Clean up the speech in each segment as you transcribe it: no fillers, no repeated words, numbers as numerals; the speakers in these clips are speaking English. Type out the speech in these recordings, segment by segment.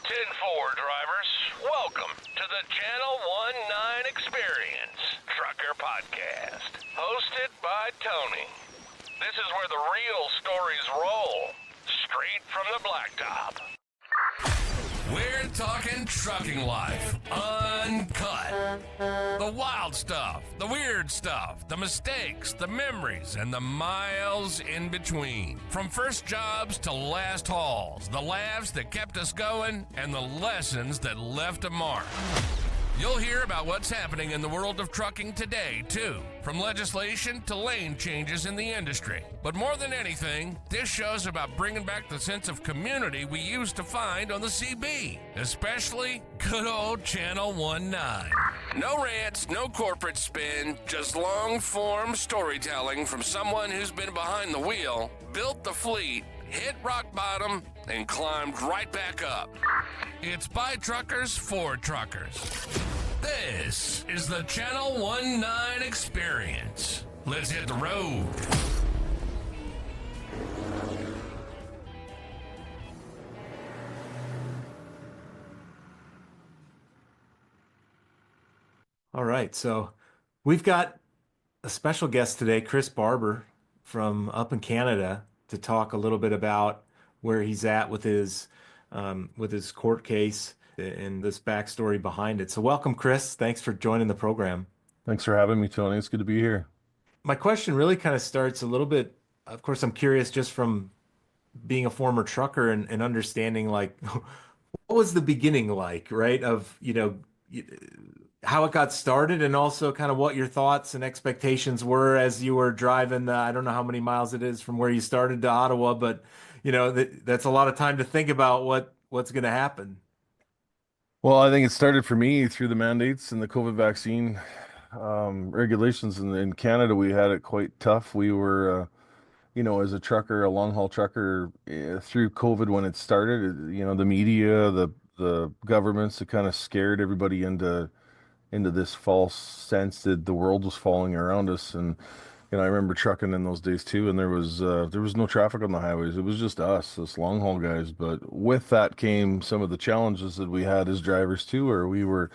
10-4 drivers, welcome to the Channel 19 Experience Trucker Podcast, hosted by Tony. This is where the real stories roll, straight from the blacktop. We're talking trucking life, uncut. The wild stuff, the weird stuff, the mistakes, the memories, and the miles in between. From first jobs to last hauls, the laughs that kept us going, and the lessons that left a mark. You'll hear about what's happening in the world of trucking today, too, from legislation to lane changes in the industry. But more than anything, this show's about bringing back the sense of community we used to find on the CB, especially good old Channel 19. No rants, no corporate spin, just long-form storytelling from someone who's been behind the wheel, built the fleet, hit rock bottom, and climbed right back up. It's by truckers for truckers. This is the Channel 19 Experience. Let's hit the road. All right, so we've got a special guest today, Chris Barber from up in Canada, to talk a little bit about where he's at with his court case and this backstory behind it. So welcome, Chris. Thanks for joining the program. Thanks for having me, Tony. It's good to be here. My question really kind of starts a little bit, of course, I'm curious just from being a former trucker and understanding like what was the beginning like, right? Of, how it got started and also kind of what your thoughts and expectations were as you were driving I don't know how many miles it is from where you started to Ottawa, but that's a lot of time to think about what's going to happen. Well, I think it started for me through the mandates and the COVID vaccine regulations. In Canada, we had it quite tough. We were, as a trucker, a long haul trucker, through COVID when it started, the media, the governments, it kind of scared everybody into this false sense that the world was falling around us. And I remember trucking in those days too, and there was no traffic on the highways. It was just us long haul guys. But with that came some of the challenges that we had as drivers too, where we were,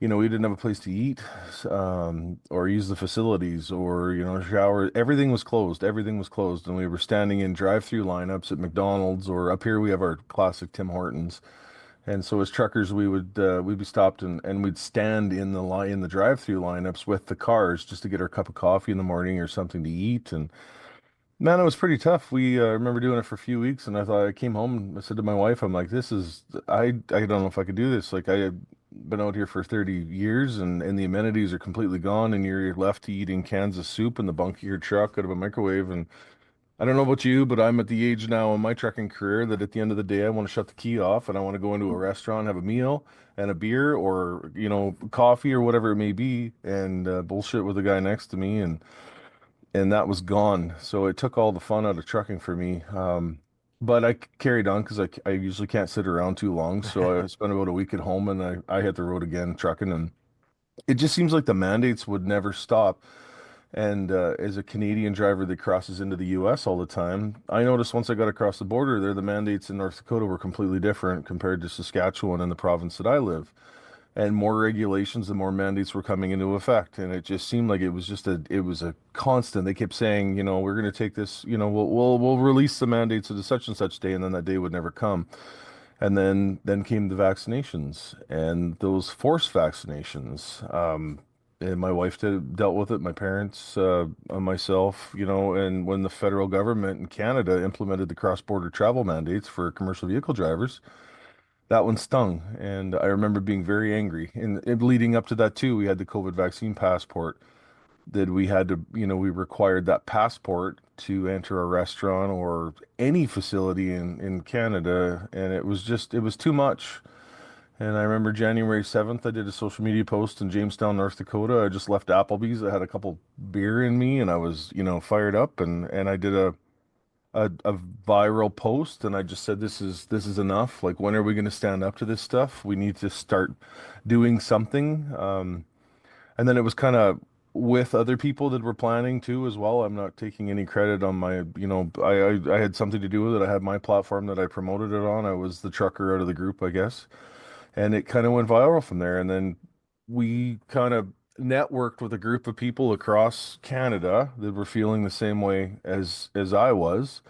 we didn't have a place to eat, or use the facilities, or shower. Everything was closed. Everything was closed, and we were standing in drive-through lineups at McDonald's, or up here we have our classic Tim Hortons. And so as truckers, we'd be stopped and we'd stand in the drive-through lineups with the cars just to get our cup of coffee in the morning or something to eat. And man, it was pretty tough. We remember doing it for a few weeks, and I came home and I said to my wife, I'm like, I don't know if I could do this. Like, I had been out here for 30 years, and the amenities are completely gone, and you're left to eating cans of soup in the bunk of your truck out of a microwave. And I don't know about you, but I'm at the age now in my trucking career that at the end of the day, I want to shut the key off and I want to go into a restaurant, have a meal and a beer, or, coffee or whatever it may be, and bullshit with the guy next to me. And that was gone. So it took all the fun out of trucking for me. But I carried on because I usually can't sit around too long. So I spent about a week at home, and I hit the road again trucking. And it just seems like the mandates would never stop. And as a Canadian driver that crosses into the US all the time, I noticed once I got across the border there, the mandates in North Dakota were completely different compared to Saskatchewan and the province that I live. And more regulations and more mandates were coming into effect. And it just seemed like it was a constant. They kept saying, we're going to take this, we'll release the mandates at a such and such day, and then that day would never come. And then came the vaccinations and those forced vaccinations. And my wife dealt with it, my parents, myself, and when the federal government in Canada implemented the cross-border travel mandates for commercial vehicle drivers, that one stung. And I remember being very angry. And leading up to that too, we had the COVID vaccine passport that we had to, we required that passport to enter a restaurant or any facility in Canada. And it was too much. And I remember January 7th, I did a social media post in Jamestown, North Dakota. I just left Applebee's. I had a couple beer in me, and I was, fired up. And I did a viral post, and I just said, this is enough. Like, when are we going to stand up to this stuff? We need to start doing something. And then it was kind of with other people that were planning too as well. I'm not taking any credit on my, I had something to do with it. I had my platform that I promoted it on. I was the trucker out of the group, I guess. And it kind of went viral from there. And then we kind of networked with a group of people across Canada that were feeling the same way as I was.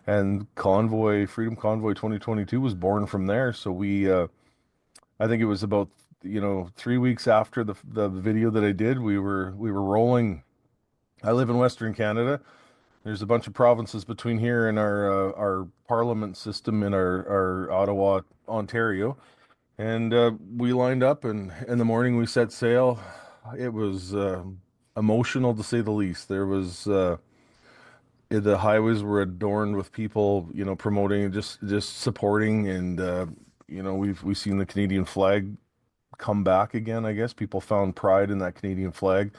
And Freedom Convoy 2022 was born from there. So I think it was about, 3 weeks after the video that I did, we were rolling. I live in Western Canada. There's a bunch of provinces between here and our parliament system in our Ottawa, Ontario. And we lined up, and in the morning we set sail. It was emotional to say the least. The highways were adorned with people, promoting and just supporting, and we've seen the Canadian flag come back again. I guess people found pride in that Canadian flag.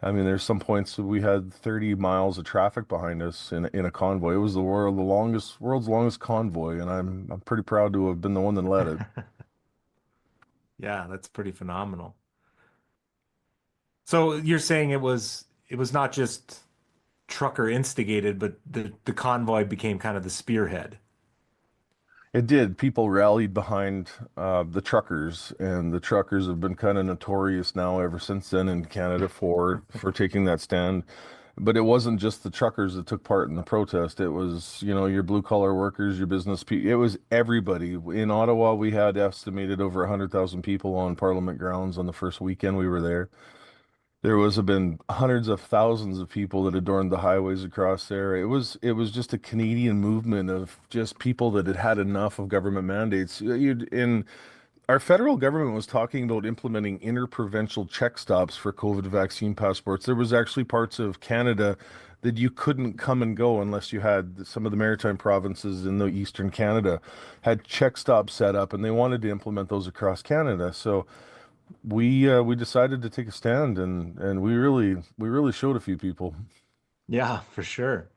I mean, there's some points that we had 30 miles of traffic behind us in a convoy. It was the world's longest convoy, and I'm pretty proud to have been the one that led it. Yeah, that's pretty phenomenal. So you're saying it was not just trucker instigated, but the convoy became kind of the spearhead. It did. People rallied behind the truckers, and the truckers have been kind of notorious now ever since then in Canada for taking that stand. But it wasn't just the truckers that took part in the protest. It was, your blue collar workers, your business people. It was everybody. In Ottawa, we had estimated over 100,000 people on Parliament grounds on the first weekend we were there. Have been hundreds of thousands of people that adorned the highways across there. It was just a Canadian movement of just people that had had enough of government mandates. In our federal government was talking about implementing interprovincial check stops for COVID vaccine passports. There was actually parts of Canada that you couldn't come and go unless you had some of the maritime provinces in the eastern Canada had check stops set up, and they wanted to implement those across Canada. So we decided to take a stand, and we really showed a few people. Yeah, for sure.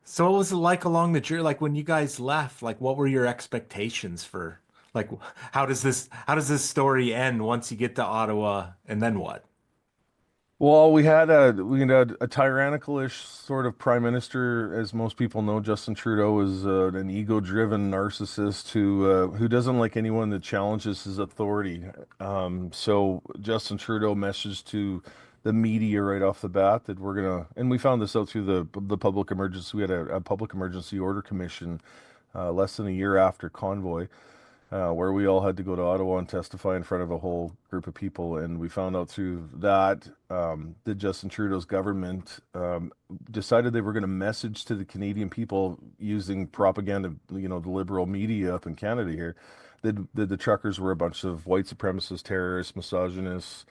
So what was it like along the journey? Like when you guys left, like what were your expectations for like how does this story end once you get to Ottawa and then what? Well, we had a tyrannical-ish sort of prime minister, as most people know. Justin Trudeau is an ego-driven narcissist who doesn't like anyone that challenges his authority. So Justin Trudeau messaged to the media right off the bat that and we found this out through the public emergency. We had a public emergency order commission less than a year after Convoy, where we all had to go to Ottawa and testify in front of a whole group of people. And we found out through that that Justin Trudeau's government decided they were going to message to the Canadian people using propaganda, the liberal media up in Canada here, that the truckers were a bunch of white supremacists, terrorists, misogynists.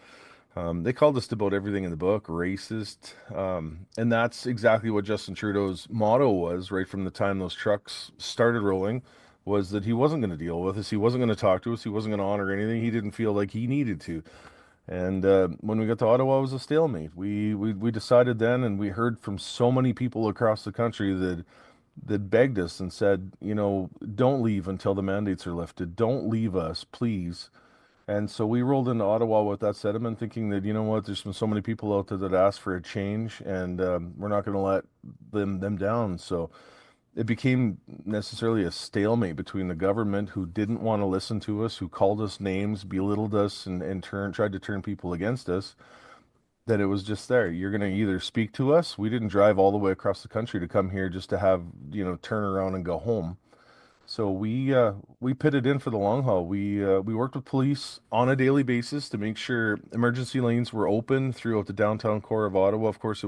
They called us about everything in the book, racist. And that's exactly what Justin Trudeau's motto was right from the time those trucks started rolling, was that he wasn't going to deal with us. He wasn't going to talk to us. He wasn't going to honor anything. He didn't feel like he needed to. And when we got to Ottawa, it was a stalemate. We decided then, and we heard from so many people across the country that begged us and said, don't leave until the mandates are lifted. Don't leave us, please. And so we rolled into Ottawa with that sentiment, thinking that, there's been so many people out there that asked for a change, and we're not going to let them down. So it became necessarily a stalemate between the government, who didn't want to listen to us, who called us names, belittled us, and tried to turn people against us. That it was just there. You're going to either speak to us. We didn't drive all the way across the country to come here just to have, turn around and go home. So we pitted in for the long haul. We worked with police on a daily basis to make sure emergency lanes were open throughout the downtown core of Ottawa. Of course,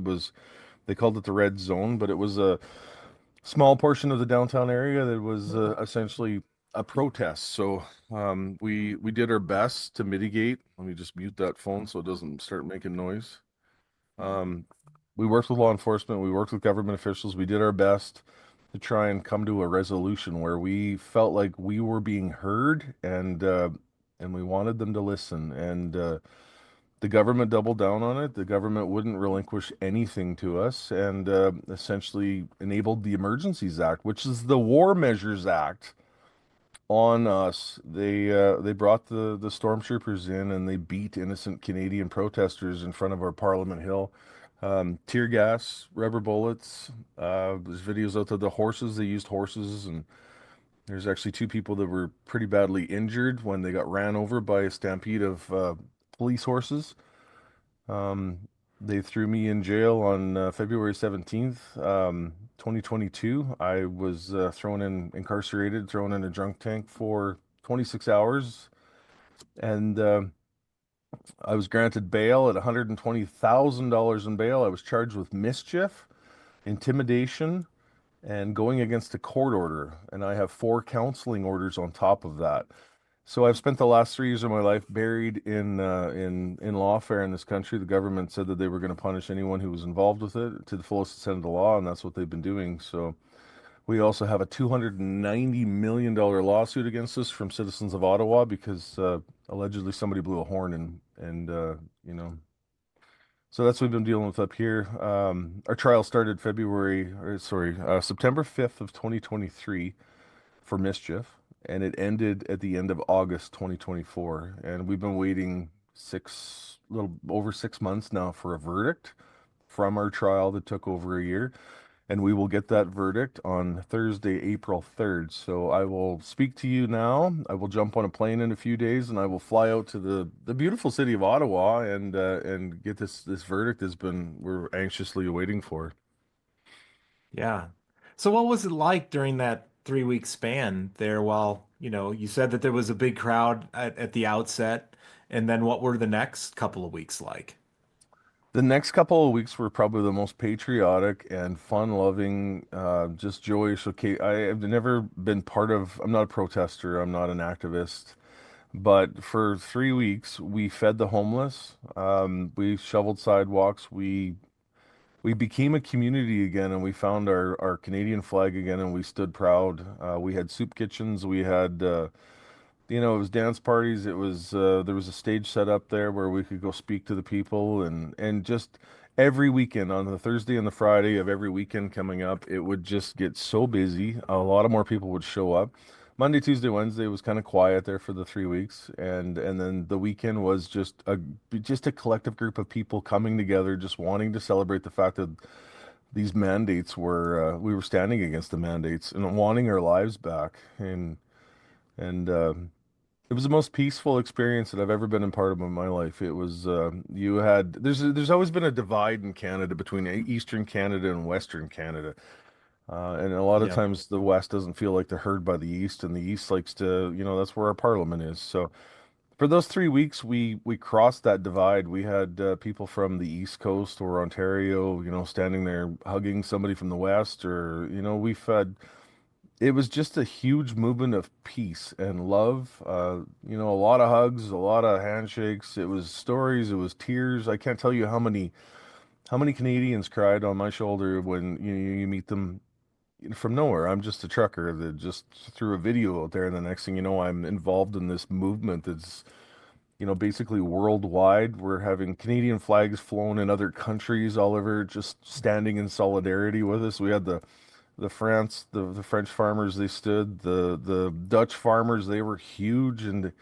they called it the red zone, but it was a small portion of the downtown area that was essentially a protest. So we did our best to mitigate. Let me just mute that phone so it doesn't start making noise. Um, we worked with law enforcement. We worked with government officials. We did our best to try and come to a resolution where we felt like we were being heard, and we wanted them to listen. And the government doubled down on it. The government wouldn't relinquish anything to us, and essentially enabled the Emergencies Act, which is the War Measures Act on us. They brought the stormtroopers in and they beat innocent Canadian protesters in front of our Parliament Hill. Tear gas, rubber bullets. There's videos out of the horses. They used horses, and there's actually two people that were pretty badly injured when they got ran over by a stampede of police horses. Um, they threw me in jail on February 17th, 2022. I was incarcerated, thrown in a drunk tank for 26 hours, and I was granted bail at $120,000 in bail. I was charged with mischief, intimidation, and going against a court order, and I have 4 counseling orders on top of that. So I've spent the last 3 years of my life buried in lawfare in this country. The government said that they were going to punish anyone who was involved with it to the fullest extent of the law, and that's what they've been doing. So we also have a $290 million lawsuit against us from citizens of Ottawa because allegedly somebody blew a horn and you know. So that's what we've been dealing with up here. Our trial started September 5th of 2023 for mischief, and it ended at the end of August 2024. And we've been waiting little over 6 months now for a verdict from our trial that took over a year. And we will get that verdict on Thursday, April 3rd. So I will speak to you now. I will jump on a plane in a few days, and I will fly out to the beautiful city of Ottawa and get this verdict we're anxiously awaiting for. Yeah. So what was it like during that 3 week span there while, you said that there was a big crowd at the outset, and then what were the next couple of weeks like? The next couple of weeks were probably the most patriotic and fun-loving, just joyous. Okay, I have never been I'm not a protester, I'm not an activist, but for 3 weeks we fed the homeless, we shoveled sidewalks, we became a community again, and we found our Canadian flag again, and we stood proud. We had soup kitchens, we had it was dance parties. It was there was a stage set up there where we could go speak to the people, and just every weekend on the Thursday and the Friday of every weekend coming up, it would just get so busy. A lot of more people would show up. Monday, Tuesday, Wednesday was kind of quiet there for the 3 weeks, and then the weekend was just a collective group of people coming together, just wanting to celebrate the fact that these mandates we were standing against the mandates and wanting our lives back, and it was the most peaceful experience that I've ever been a part of in my life. It was there's always been a divide in Canada between Eastern Canada and Western Canada. And a lot of Yeah. times the West doesn't feel like they're heard by the East, and the East likes to, that's where our parliament is. So for those 3 weeks, we crossed that divide. We had people from the East Coast or Ontario, standing there hugging somebody from the West, or we've had it was just a huge movement of peace and love. A lot of hugs, a lot of handshakes. It was stories, it was tears. I can't tell you how many Canadians cried on my shoulder when you meet them from nowhere. I'm just a trucker that just threw a video out there, and the next thing you know, I'm involved in this movement that's basically worldwide. We're having Canadian flags flown in other countries all over, just standing in solidarity with us. We had the French farmers, they stood, the Dutch farmers, they were huge in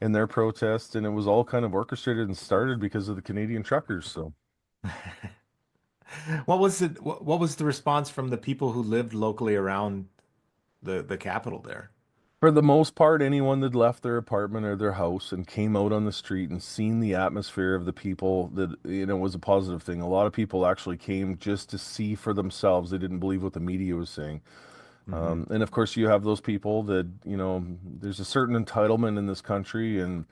their protest, and it was all kind of orchestrated and started because of the Canadian truckers. So What was the response from the people who lived locally around the capital there? for the most part, anyone that left their apartment or their house and came out on the street and seen the atmosphere of the people, that was a positive thing. A lot of people actually came just to see for themselves. They didn't believe what the media was saying. Hmm. And of course, you have those people that, there's a certain entitlement in this country. And,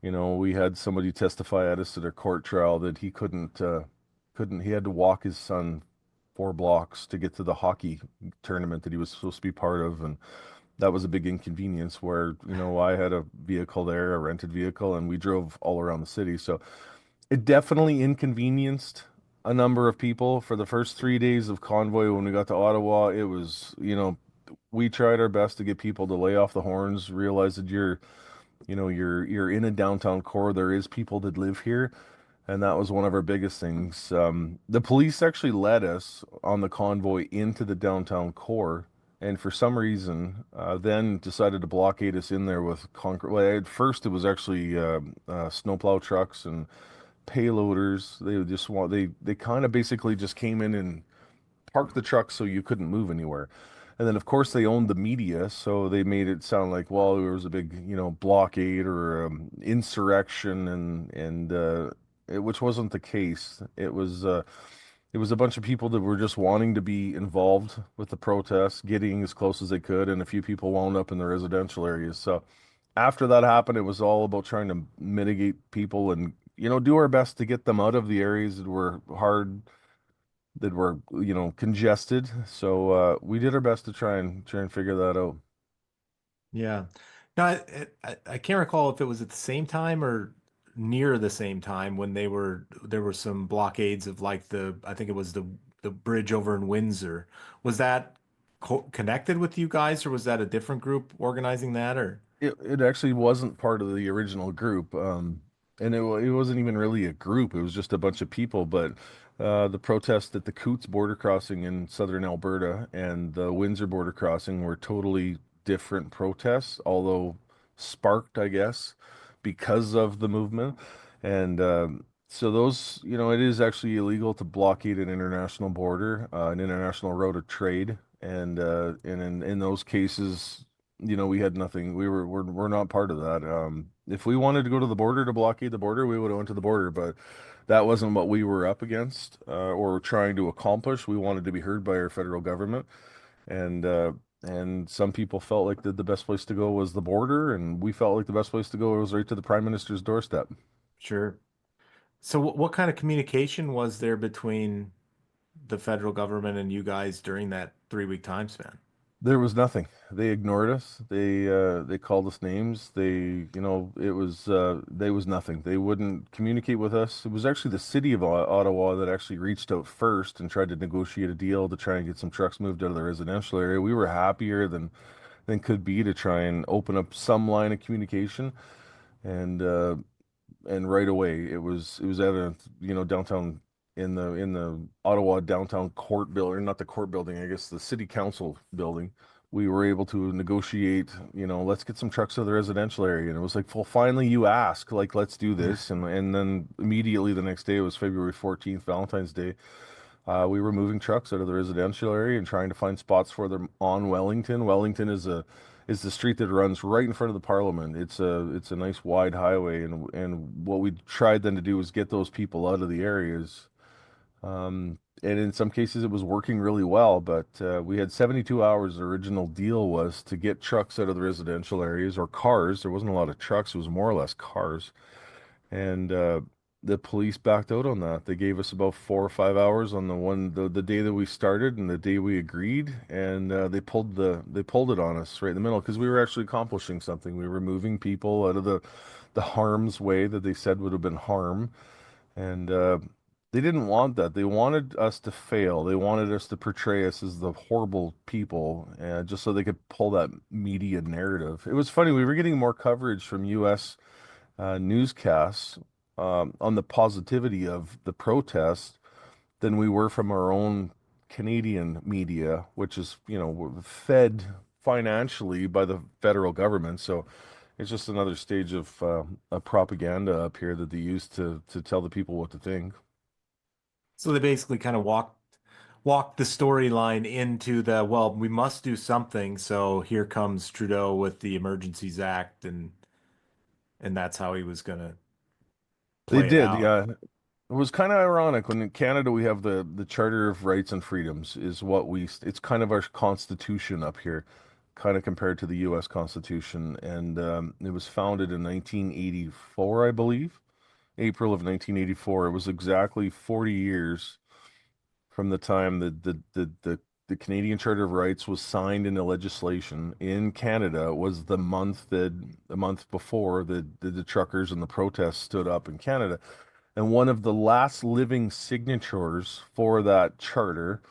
we had somebody testify at us at a court trial that he had to walk his son 4 blocks to get to the hockey tournament that he was supposed to be part of. And that was a big inconvenience where, I had a vehicle there, a rented vehicle, and we drove all around the city. So it definitely inconvenienced a number of people for the first 3 days of convoy. When we got to Ottawa, it was, we tried our best to get people to lay off the horns, realize that you're in a downtown core. There is people that live here, and that was one of our biggest things. The police actually led us on the convoy into the downtown core, and for some reason, then decided to blockade us in there with concrete. Well, at first, it was actually snowplow trucks and payloaders. They kind of basically just came in and parked the truck so you couldn't move anywhere. And then, of course, they owned the media, so they made it sound like, well, there was a big, blockade or insurrection, which wasn't the case. It was a bunch of people that were just wanting to be involved with the protests, getting as close as they could, and a few people wound up in the residential areas. So after that happened, it was all about trying to mitigate people and, do our best to get them out of the areas that were hard, that were, congested. So we did our best to try and figure that out. Yeah. No, I can't recall if it was at the same time or near the same time when there were some blockades of like I think it was the bridge over in Windsor. Was that co connected with you guys, or was that a different group organizing that, or? It actually wasn't part of the original group, and it wasn't even really a group. It was just a bunch of people. But the protest at the Coots border crossing in southern Alberta and the Windsor border crossing were totally different protests, although sparked, I guess, because of the movement. And so those, it is actually illegal to blockade an international border, an international route of trade. And in those cases, we had nothing. We're not part of that. If we wanted to go to the border to blockade the border, we would have went to the border, but that wasn't what we were up against or trying to accomplish. We wanted to be heard by our federal government, and some people felt like the best place to go was the border, and we felt like the best place to go was right to the Prime Minister's doorstep. Sure. So what kind of communication was there between the federal government and you guys during that 3 week time span? There was nothing. They ignored us. They called us names. There was nothing. They wouldn't communicate with us. It was actually the city of Ottawa that actually reached out first and tried to negotiate a deal to try and get some trucks moved out of the residential area. We were happier than could be to try and open up some line of communication. And right away it was evident, downtown in the Ottawa downtown court building, or not the court building, I guess the city council building. We were able to negotiate, let's get some trucks to the residential area, and it was like, well, finally you ask, like, let's do this. And then immediately the next day, it was February 14th, Valentine's Day. We were moving trucks out of the residential area and trying to find spots for them on Wellington. Wellington is the street that runs right in front of the Parliament. It's a nice wide highway, and what we tried then to do was get those people out of the areas. And in some cases, it was working really well, but we had 72 hours. The original deal was to get trucks out of the residential areas, or cars. There wasn't a lot of trucks; it was more or less cars. And the police backed out on that. They gave us about 4 or 5 hours on the day that we started and the day we agreed, and they pulled it on us right in the middle, because we were actually accomplishing something. We were moving people out of the harm's way that they said would have been harm, and they didn't want that. They wanted us to fail. They wanted us to portray us as the horrible people, just so they could pull that media narrative. It was funny. We were getting more coverage from U.S. Newscasts on the positivity of the protest than we were from our own Canadian media, which is, fed financially by the federal government. So it's just another stage of propaganda up here that they use to tell the people what to think. So they basically kind of walked the storyline into well, we must do something. So here comes Trudeau with the Emergencies Act, and that's how he was gonna They play it did, out. yeah. It was kind of ironic when in Canada we have the Charter of Rights and Freedoms is it's kind of our constitution up here, kind of compared to the U.S. Constitution, and it was founded in 1984, I believe, April of 1984. It was exactly 40 years from the time that the Canadian Charter of Rights was signed into legislation in Canada. Was the month before the truckers and the protests stood up in Canada. And one of the last living signatures for that charter,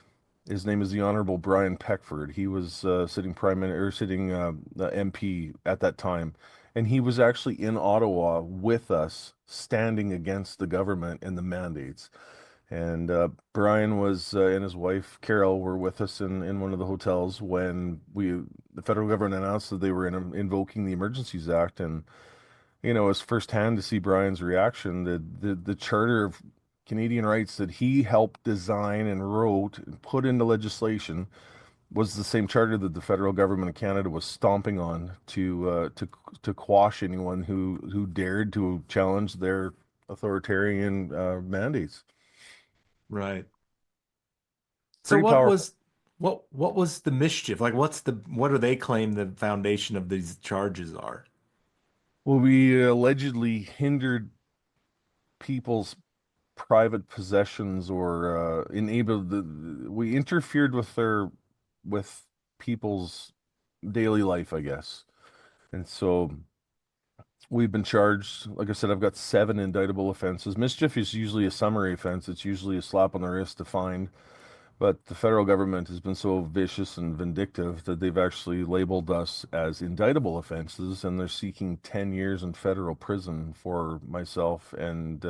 his name is the Honorable Brian Peckford. He was sitting prime minister, or sitting MP at that time, and he was actually in Ottawa with us, standing against the government and the mandates. And Brian was and his wife Carol were with us in one of the hotels when the federal government announced that they were invoking the Emergencies Act, and it was firsthand to see Brian's reaction. The Charter of Canadian Rights that he helped design and wrote and put into legislation was the same charter that the federal government of Canada was stomping on to quash anyone who dared to challenge their authoritarian mandates. Right. So Pretty powerful. what was the mischief? Like what do they claim the foundation of these charges are? Well, we allegedly hindered people's private possessions or enabled we interfered with people's daily life, I guess. And so we've been charged. Like I said, I've got 7 indictable offenses. Mischief is usually a summary offense. It's usually a slap on the wrist to fine. But the federal government has been so vicious and vindictive that they've actually labeled us as indictable offenses, and they're seeking 10 years in federal prison for myself and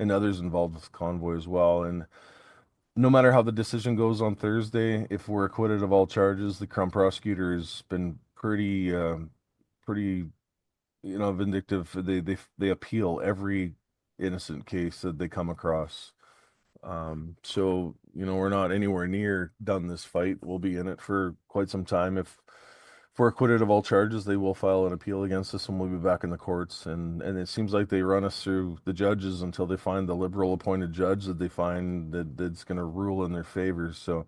others involved with convoy as well. And no matter how the decision goes on Thursday, if we're acquitted of all charges, the Crown prosecutor has been pretty vindictive. They appeal every innocent case that they come across. So, we're not anywhere near done this fight. We'll be in it for quite some time. If we're acquitted of all charges, they will file an appeal against us and we'll be back in the courts. And it seems like they run us through the judges until they find the liberal appointed judge that they find that's going to rule in their favor. So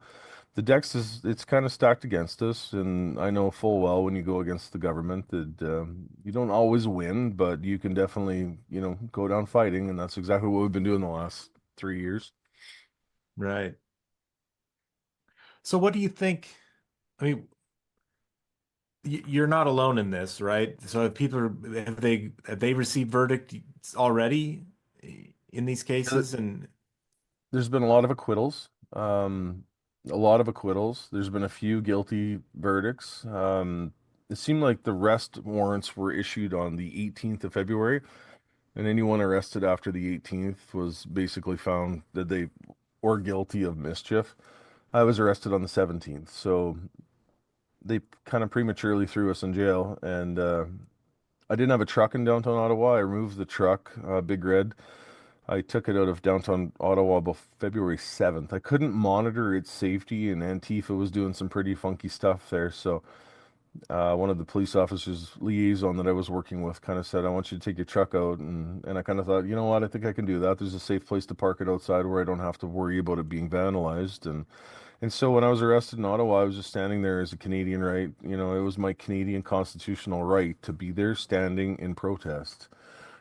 the it's kind of stacked against us. And I know full well when you go against the government that you don't always win, but you can definitely, go down fighting. And that's exactly what we've been doing the last 3 years. Right. So what do you think? I mean, you're not alone in this, right? So if people have they received verdicts already in these cases? And There's been a lot of acquittals. A lot of acquittals. There's been a few guilty verdicts. It seemed like the arrest warrants were issued on the 18th of February, and anyone arrested after the 18th was basically found that they were guilty of mischief. I was arrested on the 17th, so they kind of prematurely threw us in jail. And I didn't have a truck in downtown Ottawa. I removed the truck, Big Red. I took it out of downtown Ottawa about February 7th. I couldn't monitor its safety, and Antifa was doing some pretty funky stuff there. So one of the police officers liaison that I was working with kind of said, I want you to take your truck out. And I kind of thought, you know what, I think I can do that. There's a safe place to park it outside where I don't have to worry about it being vandalized. And so when I was arrested in Ottawa, I was just standing there as a Canadian right. It was my Canadian constitutional right to be there standing in protest.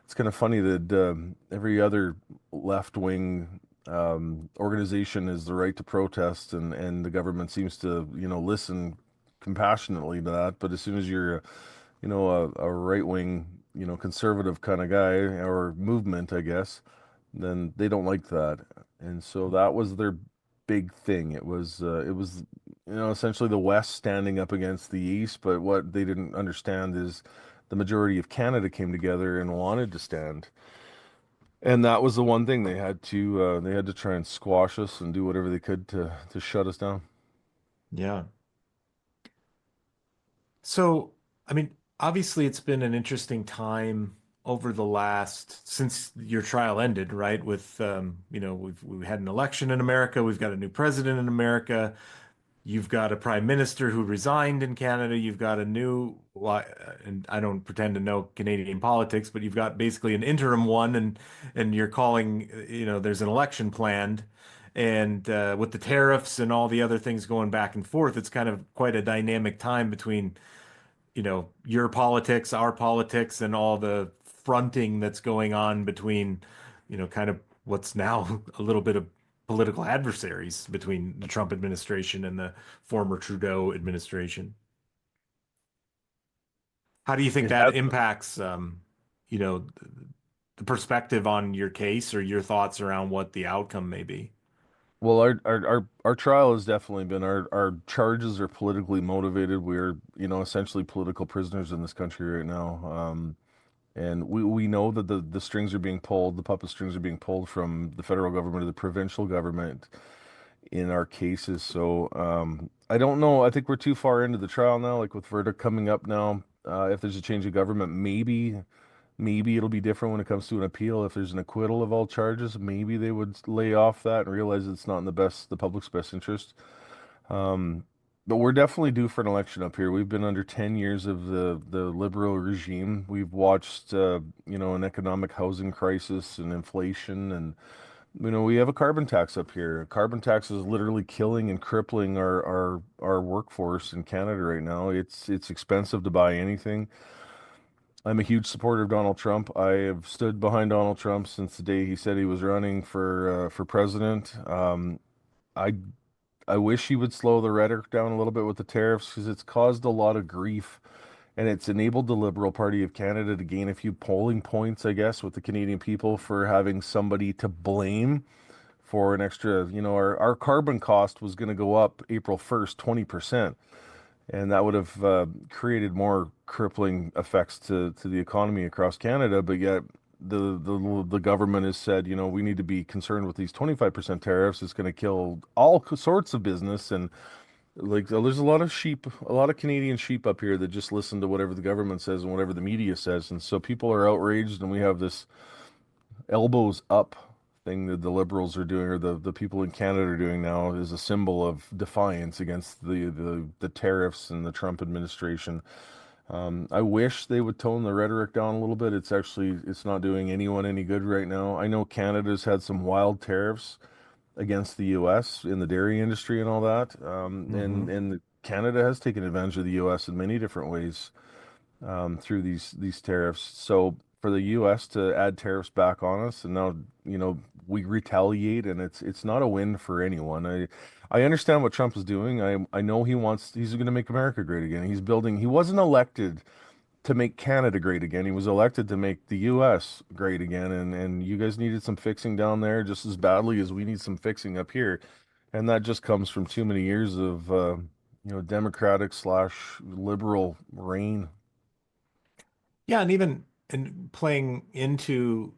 It's kind of funny that every other left-wing organization has the right to protest, and the government seems to, listen compassionately to that. But as soon as you're, a right-wing, conservative kind of guy or movement, I guess, then they don't like that. And so that was their big thing. It was, essentially the West standing up against the East. But what they didn't understand is the majority of Canada came together and wanted to stand. And that was the one thing they had to try and squash us and do whatever they could to shut us down. yeah. So, I mean, obviously it's been an interesting time over the last since your trial ended, right? With we had an election in America, we've got a new president in America. You've got a prime minister who resigned in Canada. You've got a new, well, and I don't pretend to know Canadian politics, but you've got basically an interim one, and you're calling, there's an election planned, and with the tariffs and all the other things going back and forth, it's kind of quite a dynamic time between, your politics, our politics, and all the fronting that's going on between, kind of what's now a little bit of political adversaries between the Trump administration and the former Trudeau administration. How do you think It that has. impacts, you know, the perspective on your case or your thoughts around what the outcome may be? Well, our trial has definitely been our charges are politically motivated. We're, essentially political prisoners in this country right now. And we know that the strings are being pulled, the puppet strings are being pulled from the federal government to the provincial government in our cases. So I don't know. I think we're too far into the trial now, like with verdict coming up now. If there's a change of government, maybe it'll be different when it comes to an appeal. If there's an acquittal of all charges, maybe they would lay off that and realize it's not in the public's best interest. Um, but we're definitely due for an election up here. We've been under 10 years of the liberal regime. We've watched, an economic housing crisis and inflation, and we have a carbon tax up here. Carbon tax is literally killing and crippling our workforce in Canada right now. It's expensive to buy anything. I'm a huge supporter of Donald Trump. I have stood behind Donald Trump since the day he said he was running for president. I I wish he would slow the rhetoric down a little bit with the tariffs because it's caused a lot of grief and it's enabled the Liberal Party of Canada to gain a few polling points, I guess, with the Canadian people for having somebody to blame for an extra, our carbon cost was going to go up April 1st, 20%. And that would have created more crippling effects to the economy across Canada. But yet the government has said, we need to be concerned with these 25% tariffs. It's going to kill all sorts of business. And like, there's a lot of Canadian sheep up here that just listen to whatever the government says and whatever the media says. And so people are outraged, and we have this elbows up thing that the liberals are doing, or the people in Canada are doing now, is a symbol of defiance against the tariffs and the Trump administration. I wish they would tone the rhetoric down a little bit. It's not doing anyone any good right now. I know Canada's had some wild tariffs against the U.S. in the dairy industry and all that, Hmm. and Canada has taken advantage of the U.S. in many different ways through these tariffs. So for the U.S. to add tariffs back on us, and now we retaliate, and it's not a win for anyone. I understand what Trump is doing. I know he's going to make America great again. He wasn't elected to make Canada great again. He was elected to make the U.S. great again, and you guys needed some fixing down there just as badly as we need some fixing up here. And that just comes from too many years of Democratic slash liberal reign. Yeah, and even and playing into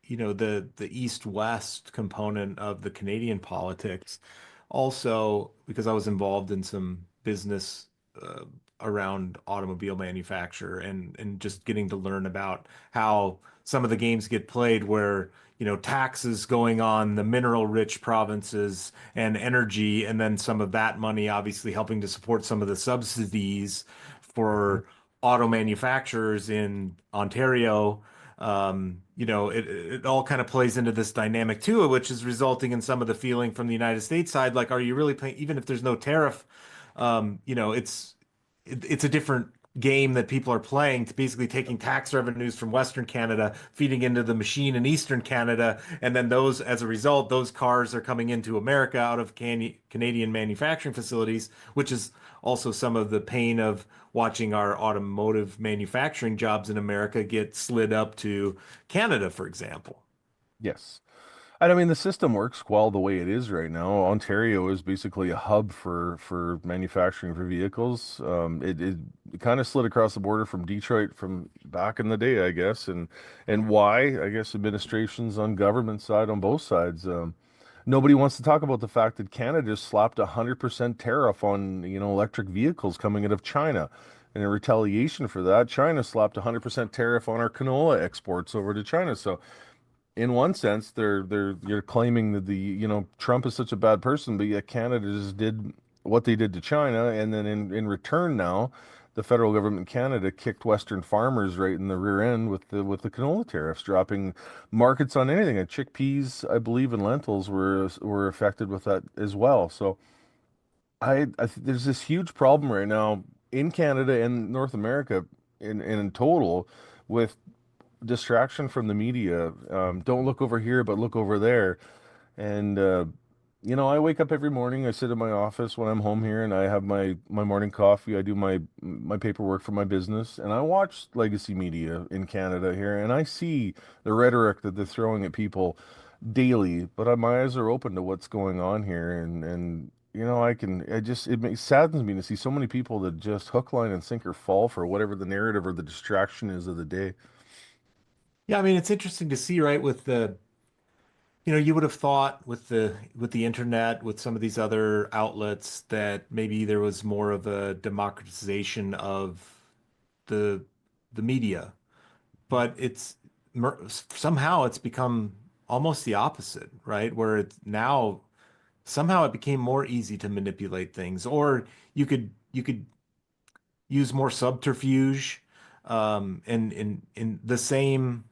the east-west component of the Canadian politics. Also, because I was involved in some business uh, around automobile manufacture and just getting to learn about how some of the games get played where taxes going on the mineral-rich provinces and energy, and then some of that money obviously helping to support some of the subsidies Mhm. for auto manufacturers in Ontario. It all kind of plays into this dynamic too, which is resulting in some of the feeling from the United States side, like, are you really paying, even if there's no tariff, it's a different game that people are playing to basically taking tax revenues from Western Canada, feeding into the machine in Eastern Canada, and then those, as a result, those cars are coming into America out of Canadian manufacturing facilities, which is also some of the pain of watching our automotive manufacturing jobs in America get slid up to Canada, for example. Yes. And I mean, the system works well the way it is right now. Ontario is basically a hub for manufacturing for vehicles. It kind of slid across the border from Detroit from back in the day, I guess. And why? I guess administrations on government side, on both sides. Nobody wants to talk about the fact that Canada just slapped 100% tariff on, electric vehicles coming out of China. And in retaliation for that, China slapped 100% tariff on our canola exports over to China. So in one sense, you're claiming that Trump is such a bad person, but yet Canada just did what they did to China, and then in return now, the federal government in Canada kicked Western farmers right in the rear end with the canola tariffs, dropping markets on anything. And chickpeas, I believe, and lentils were affected with that as well. So there's this huge problem right now in Canada and North America in total with distraction from the media. Don't look over here, but look over there. And I wake up every morning. I sit in my office when I'm home here, and I have my morning coffee. I do my paperwork for my business, and I watch legacy media in Canada here, and I see the rhetoric that they're throwing at people daily. But my eyes are open to what's going on here, and. Saddens me to see so many people that just hook, line, and sinker fall for whatever the narrative or the distraction is of the day. Yeah, I mean, it's interesting to see, right, with the, you would have thought with the internet, with some of these other outlets that maybe there was more of a democratization of the the media, but somehow it's become almost the opposite, right? Where it's now somehow it became more easy to manipulate things, or you could use more subterfuge, and in the same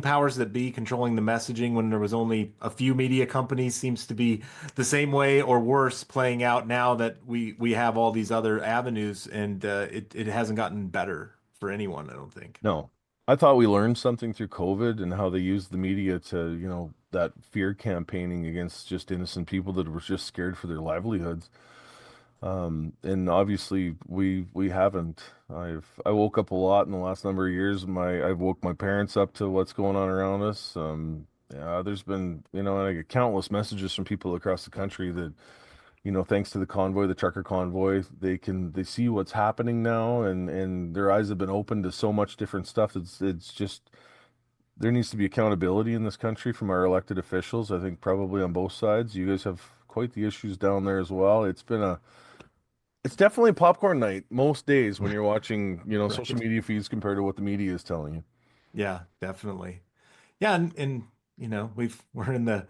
powers that be controlling the messaging when there was only a few media companies seems to be the same way or worse playing out now that we have all these other avenues, and it hasn't gotten better for anyone, I don't think. No. I thought we learned something through COVID and how they used the media to, that fear campaigning against just innocent people that were just scared for their livelihoods. And obviously we haven't. I woke up a lot in the last number of years. I've woke my parents up to what's going on around us. Yeah, there's been, and I get countless messages from people across the country that, thanks to the convoy, the trucker convoy, they see what's happening now, and their eyes have been opened to so much different stuff. It's just there needs to be accountability in this country from our elected officials. I think probably on both sides. You guys have quite the issues down there as well. It's definitely a popcorn night most days when you're watching, social Right. media feeds compared to what the media is telling you. Yeah, definitely. Yeah, and we're in the,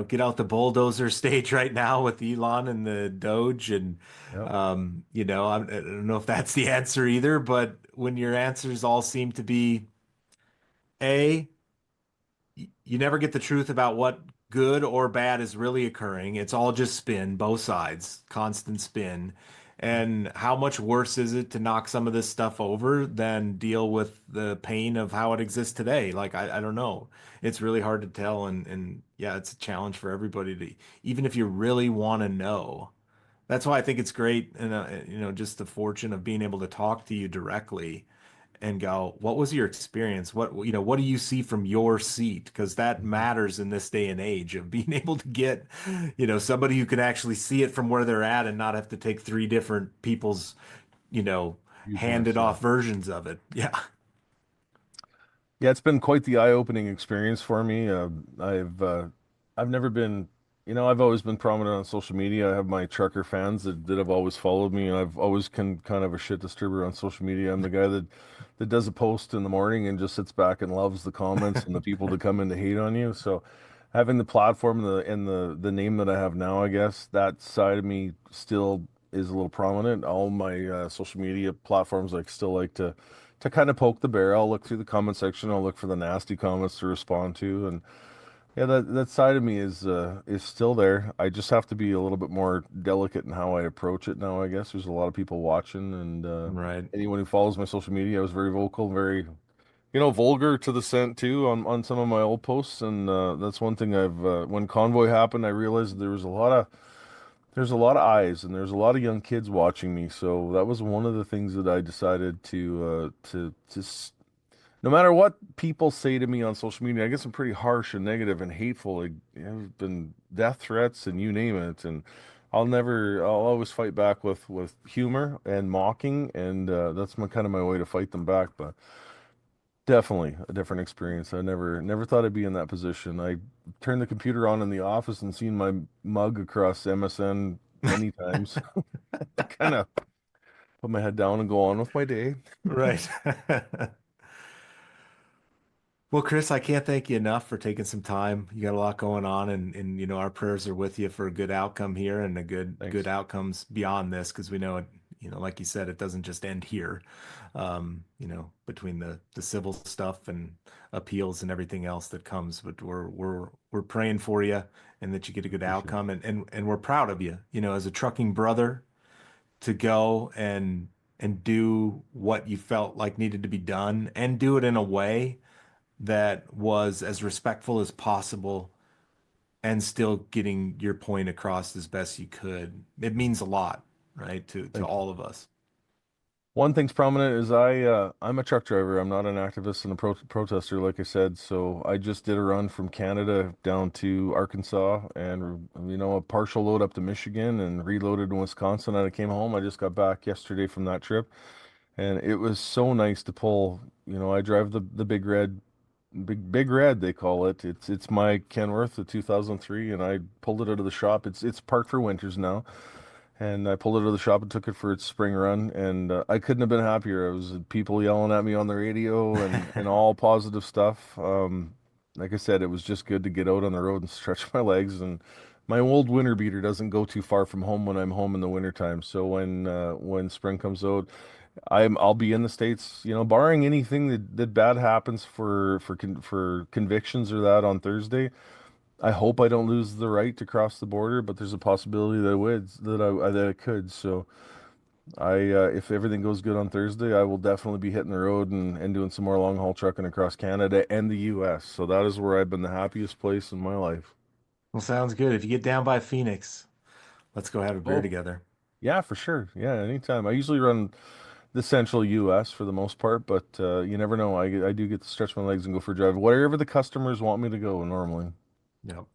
get out the bulldozer stage right now with Elon and the Doge, and Yep. I don't know if that's the answer either, but when your answers all seem to be A, you never get the truth about what good or bad is really occurring. It's all just spin, both sides, constant spin. And how much worse is it to knock some of this stuff over than deal with the pain of how it exists today? Like, I don't know. It's really hard to tell. And yeah, it's a challenge for everybody to, even if you really want to know. That's why I think it's great, and just the fortune of being able to talk to you directly and go, what was your experience? What do you see from your seat? Because that Mhm. matters in this day and age of being able to get, somebody who can actually see it from where they're at and not have to take three different people's, you know, handed Viewpoints, yeah. off versions of it. Yeah. Yeah, it's been quite the eye-opening experience for me. I've never been, I've always been prominent on social media. I have my trucker fans that have always followed me, and I've always kind of a shit disturber on social media. I'm the guy that does a post in the morning and just sits back and loves the comments and the people that come in to hate on you. So having the platform and the name that I have now, I guess that side of me still is a little prominent. All my social media platforms, I still like to kind of poke the bear. I'll look through the comment section. I'll look for the nasty comments to respond to, and yeah, that side of me is still there. I just have to be a little bit more delicate in how I approach it now. I guess there's a lot of people watching, and Right. anyone who follows my social media, I was very vocal, very vulgar to the scent too on some of my old posts, and that's one thing when Convoy happened, I realized there's a lot of eyes and there's a lot of young kids watching me. So that was one of the things that I decided no matter what people say to me on social media, I get some pretty harsh and negative and hateful. Like, there's been death threats and you name it. And I'll always fight back with humor and mocking. And that's my way to fight them back. But definitely a different experience. I never thought I'd be in that position. I turned the computer on in the office and seen my mug across MSN many times. Kind of put my head down and go on with my day. Right. Well, Chris, I can't thank you enough for taking some time. You got a lot going on, and our prayers are with you for a good outcome here and a good Thanks. outcomes beyond this, because we know it, like you said, it doesn't just end here. Between the civil stuff and appeals and everything else that comes, but we're praying for you and that you get a good Appreciate it. outcome, and we're proud of you, as a trucking brother to go and do what you felt like needed to be done and do it in a way that was as respectful as possible and still getting your point across as best you could. It means a lot, right, to Thank you. all of us. One thing's prominent is I'm a truck driver. I'm not an activist and a protester, like I said. So I just did a run from Canada down to Arkansas and a partial load up to Michigan and reloaded in Wisconsin. And I came home. I just got back yesterday from that trip, and it was so nice to pull. I drive the big red Big Red, they call it. It's my Kenworth, the 2003, and I pulled it out of the shop. It's parked for winters now, and I pulled it out of the shop and took it for its spring run, and I couldn't have been happier. It was people yelling at me on the radio and all positive stuff. Like I said, it was just good to get out on the road and stretch my legs. And my old winter beater doesn't go too far from home when I'm home in the wintertime. So when spring comes out, I'll be in the States, barring anything that bad happens for convictions or that on Thursday. I hope I don't lose the right to cross the border, but there's a possibility that I would, that I could. So if everything goes good on Thursday, I will definitely be hitting the road and doing some more long haul trucking across Canada and the US. So that is where I've been the happiest place in my life. Well, sounds good. If you get down by Phoenix, let's go have a beer Oh, together. yeah, for sure. Yeah, anytime. I usually run the central US for the most part, but you never know. I do get to stretch my legs and go for a drive wherever the customers want me to go normally. Yep.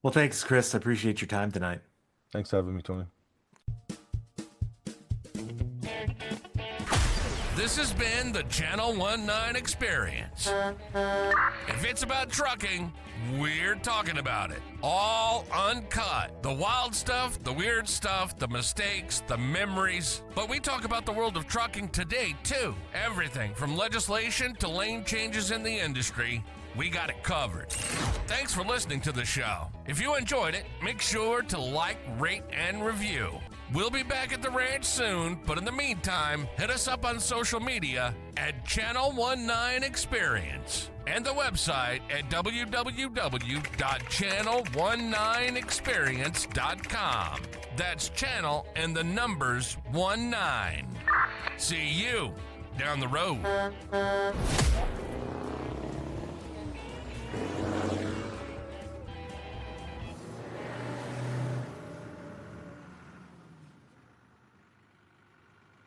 Well, thanks, Chris. I appreciate your time tonight. Thanks for having me, Tony. This has been the Channel 19 Experience. If it's about trucking, we're talking about it. All uncut. The wild stuff, the weird stuff, the mistakes, the memories. But we talk about the world of trucking today, too. Everything from legislation to lane changes in the industry. We got it covered. Thanks for listening to the show. If you enjoyed it, make sure to like, rate, and review. We'll be back at the ranch soon, but in the meantime, hit us up on social media at Channel 19 Experience and the website at www.channel19experience.com. That's channel and the numbers 19. See you down the road.